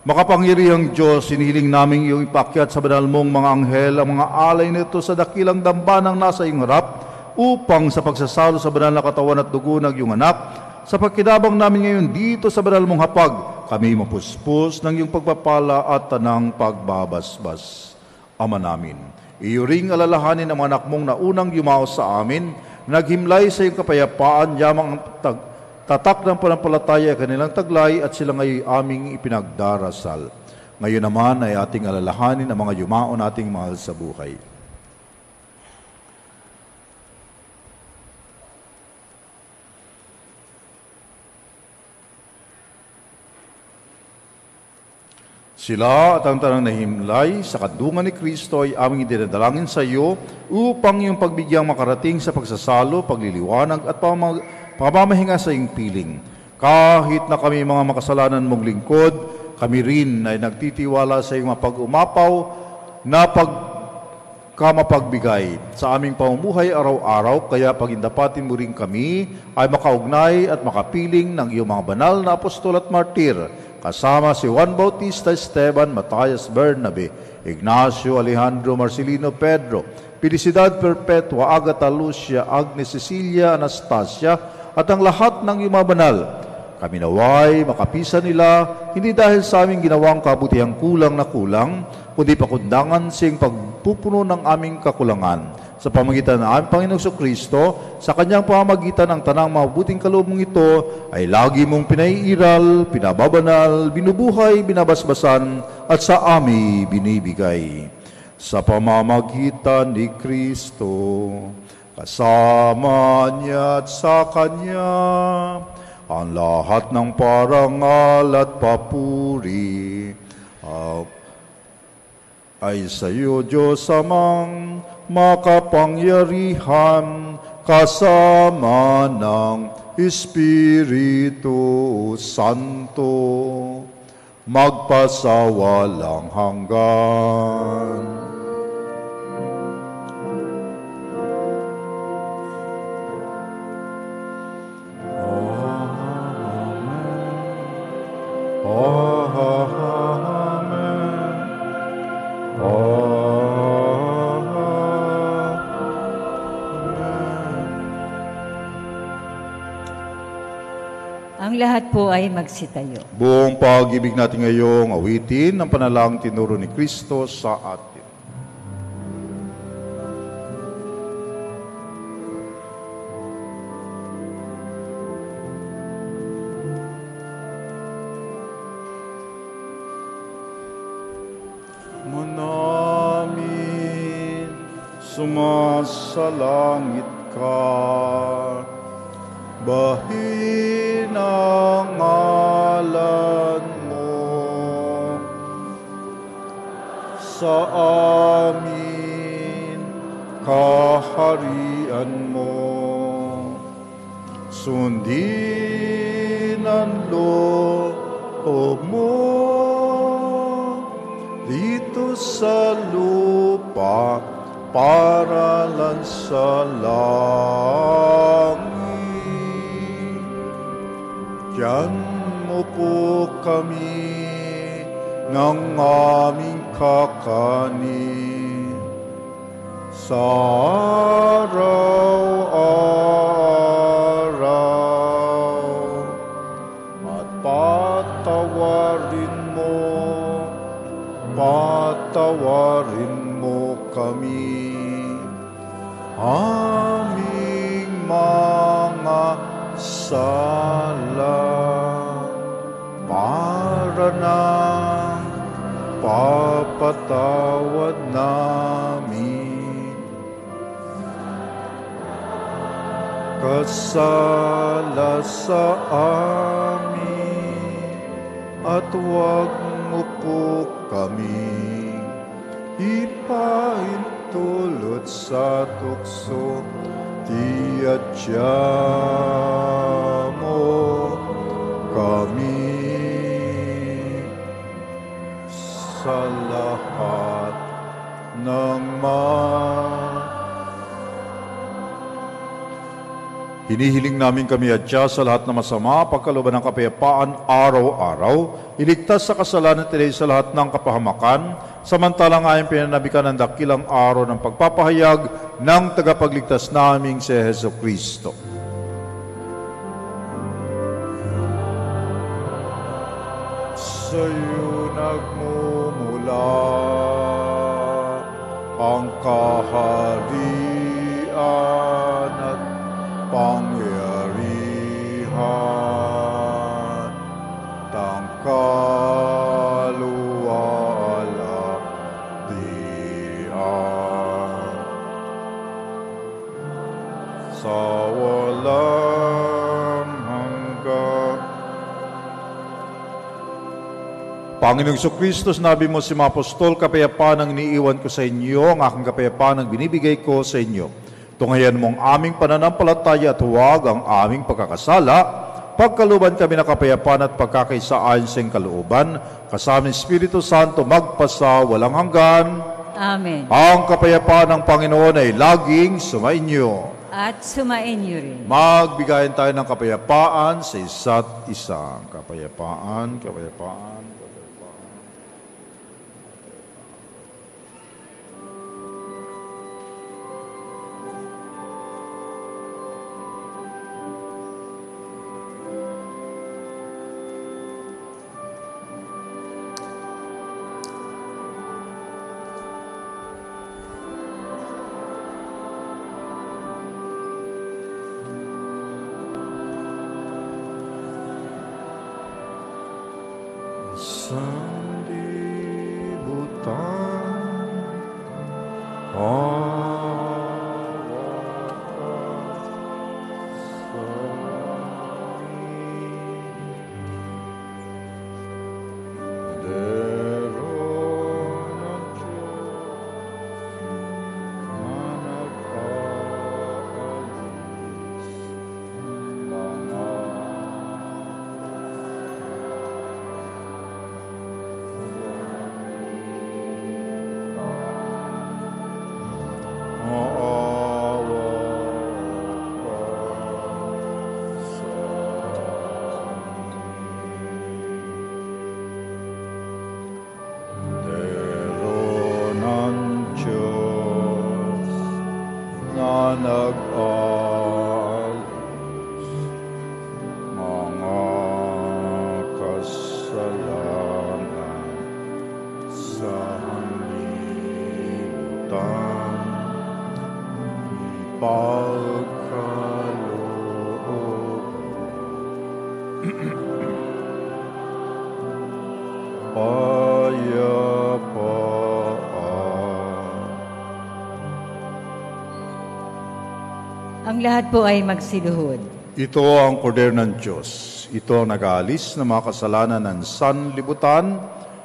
Makapangyarihang Diyos, sinihiling namin iyong ipakyat sa banal mong mga anghel ang mga alay nito sa dakilang dambanang nasa iyong harap upang sa pagsasalo sa banal na katawan at dugo ng iyong anak, sa pagkinabang namin ngayon dito sa banal mong hapag, kami mapuspos ng iyong pagpapala at tanang pagbabasbas. Ama namin, iyo ring alalahanin ang anak mong naunang yumao sa amin, naghimlay sa iyong kapayapaan, yamang tatak ng panampalataya kanilang taglay at sila ngayon aming ipinagdarasal. Ngayon naman ay ating alalahanin ang mga yumao nating mahal sa buhay. Sila at ang tanang nahimlay sa kadungan ni Kristo ay aming idinadalangin sa iyo upang iyong pagbigyang makarating sa pagsasalo, pagliliwanag at pamamahinga sa iyong piling. Kahit na kami mga makasalanan mong lingkod, kami rin ay nagtitiwala sa iyong mapag-umapaw na kamapagbigay sa aming pamumuhay araw-araw, kaya pagindapatin mo rin kami ay makaugnay at makapiling ng iyong mga banal na apostol at martir, kasama si Juan Bautista, Esteban, Matias, Bernabe, Ignacio, Alejandro, Marcelino, Pedro, Felicidad Perpetua, Agatha, Lucia, Agnes, Cecilia, Anastasia, at ang lahat ng iyong mga banal. Kami naway makapisa nila, hindi dahil sa aming ginawang kabutihang kulang na kulang, kundi pakundangan siyang pagpupuno ng aming kakulangan. Sa pamagitan ng aming Panginoong Kristo, sa kanyang pamamagitan ang tanang mabuting kaloob mong ito ay lagi mong pinaiiral, pinababanal, binubuhay, binabasbasan, at sa amin binibigay. Sa pamamagitan ni Kristo, kasama niya at sa Kanya, ang lahat ng parangal at papuri ay sa iyo, Diyos Amang makapangyarihan, kasama ng Espiritu Santo, magpasawalang hanggan. Ang lahat po ay magsitayo. Buong pag-ibig natin ngayong awitin ang panalang tinuro ni Kristo sa atin. Manamin, sumasalangit ka, bahin ang ngalan mo sa amin, kaharian mo, sundin ang loob mo dito sa lupa para lang sa langit. Diyan mo po kami ng aming kakanin sa araw-araw, at patawarin mo kami aming mga sala, para na papatawad namin kasala sa amin, at huwag mo po kami ipahintulot sa tukso, tiyadya mo kami sa lahat ng Hinihiling namin kami adya sa lahat ng masama, pagkalooban ng kapayapaan araw-araw, iligtas sa kasalanan at sa lahat ng kapahamakan, samantalang ayong pinanabikan ng dakilang araw ng pagpapahayag ng tagapagligtas naming si Jesucristo. Sa'yo nagmumula ang kaharian at pangyarihan, tangkaluwalhatian, sa walang hanggan. Panginoong Jesucristo, sinabi mo si mga apostol, kapayapaan ang iniiwan ko sa inyo, ang aking kapayapaan ang binibigay ko sa inyo. Tunghayan mong aming pananampalataya at huwag ang aming pagkakasala, pagkalooban kami ng kapayapaan at pagkakaisa ayon sa iyong kalooban, kasama ng Espiritu Santo magpasa walang hanggan. Amen. Ang kapayapaan ng Panginoon ay laging sumainyo. At sumainyo rin. Magbigayin tayo ng kapayapaan sa isa't isa. Kapayapaan, kapayapaan, kapayapaan. Ang lahat po ay magsiluhod. Ito ang Kordero ng Diyos. Ito ang nag-aalis ng mga kasalanan ng sanlibutan.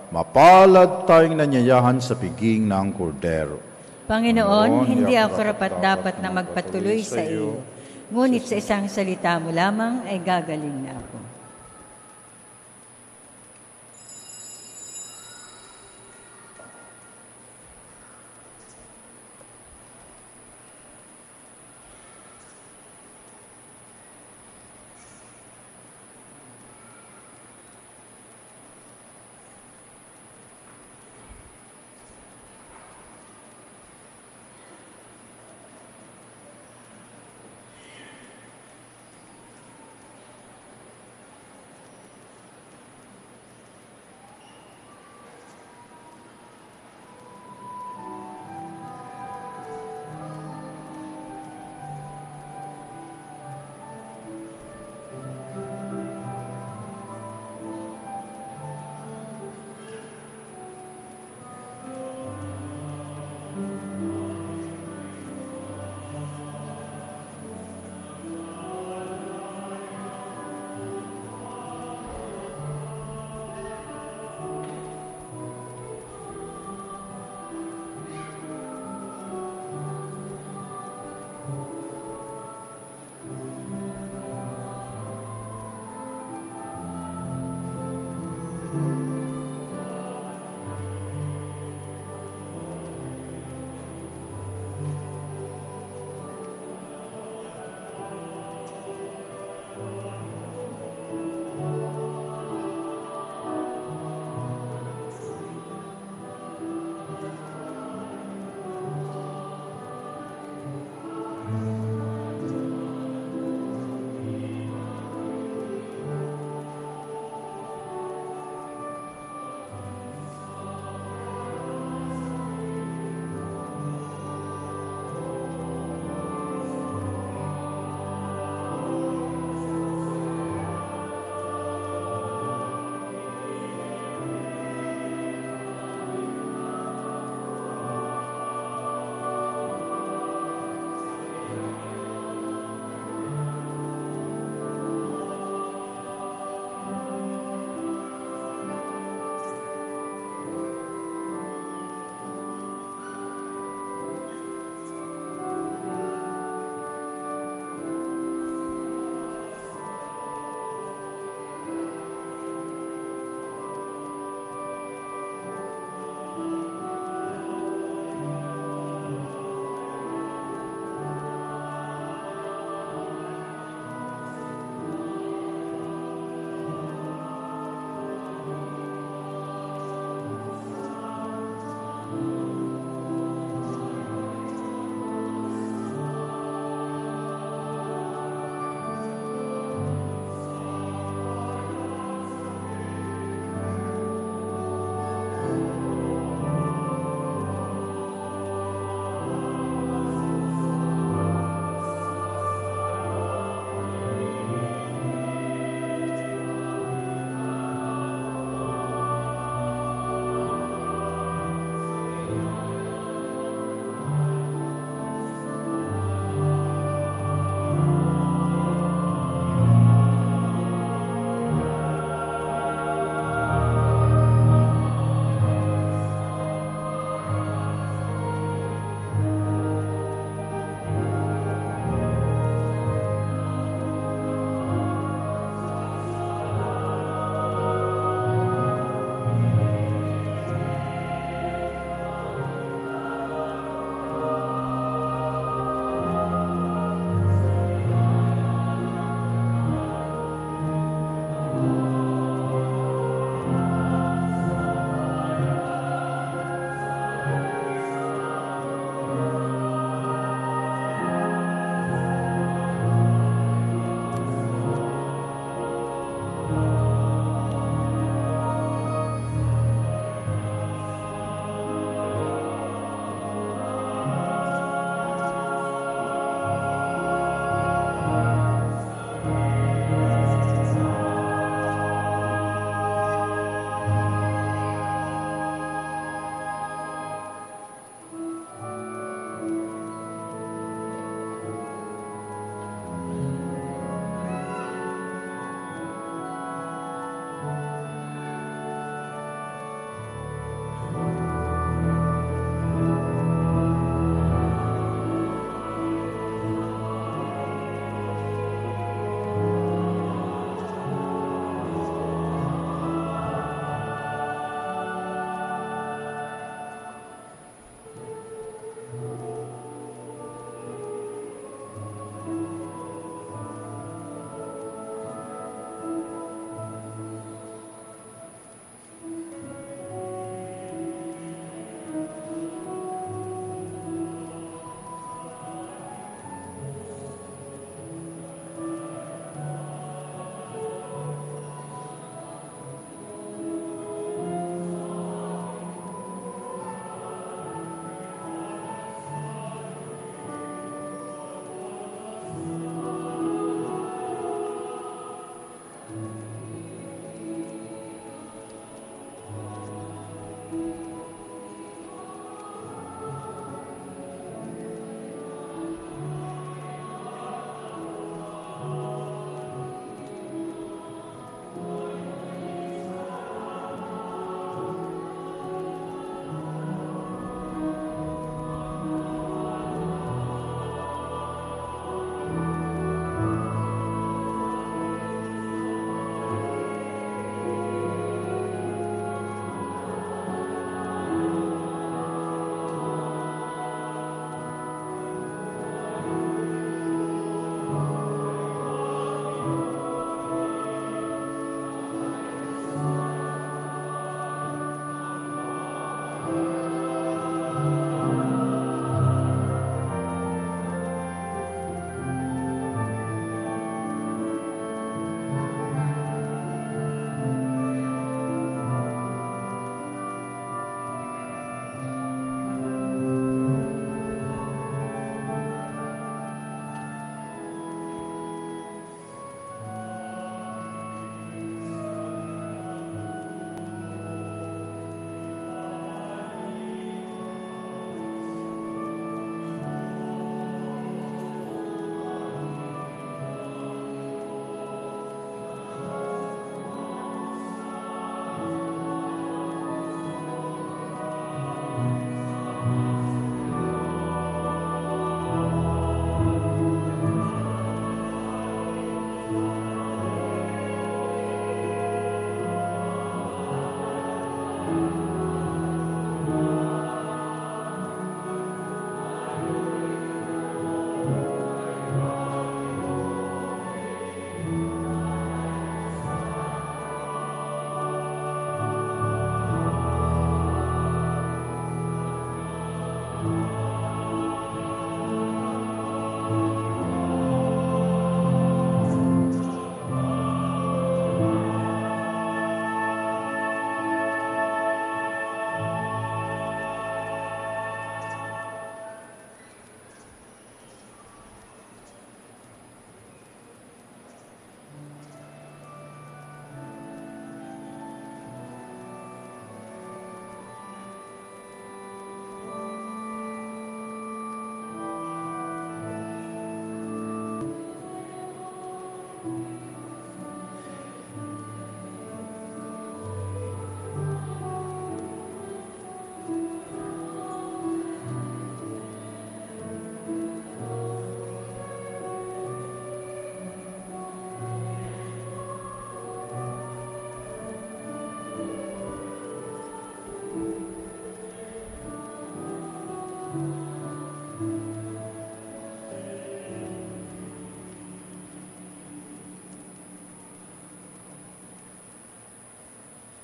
Mapalad tayong nanyayahan sa piging ng Kordero. Panginoon, hindi ako karapat-dapat na magpatuloy sa iyo. Ngunit sa isang salita mo lamang ay gagaling na ako.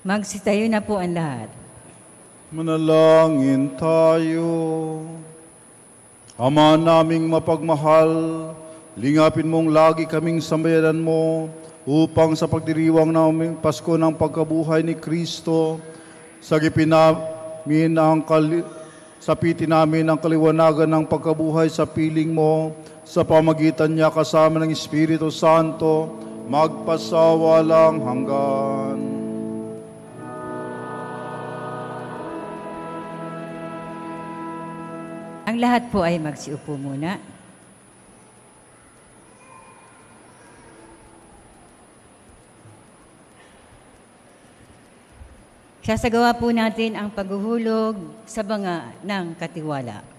Magsitayo na po ang lahat. Manalangin tayo. Ama naming mapagmahal, lingapin mong lagi kaming sambayanan mo upang sa pagdiriwang naming Pasko ng pagkabuhay ni Kristo, sagipin namin sapitin namin ang kaliwanagan ng pagkabuhay sa piling mo, sa pamagitan niya kasama ng Espiritu Santo, magpasawalang hanggan. Ang lahat po ay magsiupo muna. Sasagawa po natin ang paghuhulog sa banga ng katiwala.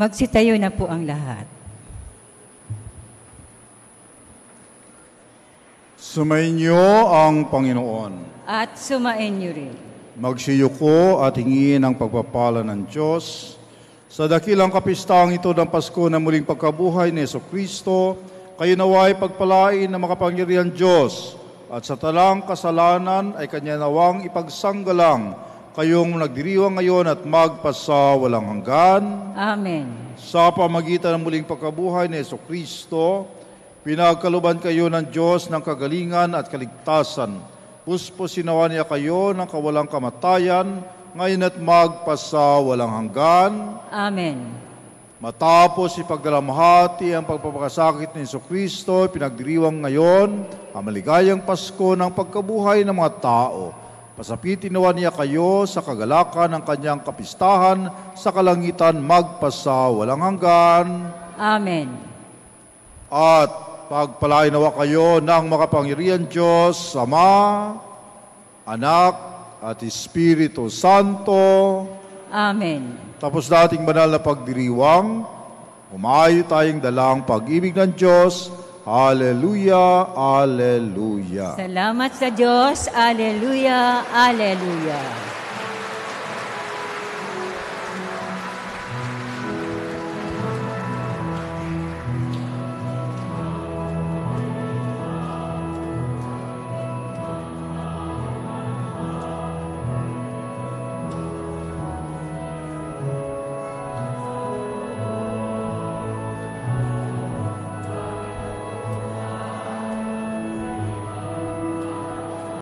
Magsitayo na po ang lahat. Sumainyo ang Panginoon. At sumain niyo rin. Magsiyuko at hingin ang pagpapala ng Diyos. Sa dakilang kapistang ito ng Pasko na muling pagkabuhay ni Jesucristo, kayo naway pagpalain ng makapangyarihan Diyos at sa talang kasalanan ay Kanya nawang ipagsanggalang kayong nagdiriwang ngayon at magpasa walang hanggan. Amen. Sa pamagitan ng muling pagkabuhay ni Jesucristo, pinagkaluban kayo ng Diyos ng kagalingan at kaligtasan. Puspusin nawa niya kayo ng kawalang kamatayan, ngayon at magpasa walang hanggan. Amen. Matapos ipagdalamhati ang pagpapakasakit ni Jesucristo, pinagdiriwang ngayon ang maligayang Pasko ng pagkabuhay ng mga tao. Pasapitin nawa niya kayo sa kagalakan ng kanyang kapistahan sa kalangitan magpasa walang hanggan. Amen. At pagpalain nawa kayo ng makapangyarihan Diyos, Ama, Anak, at Espiritu Santo. Amen. Tapos dating banal na pagdiriwang, umayo tayong dalang pag-ibig ng Diyos. Alleluia, Alleluia. Salamat sa Diyos. Alleluia, Alleluia.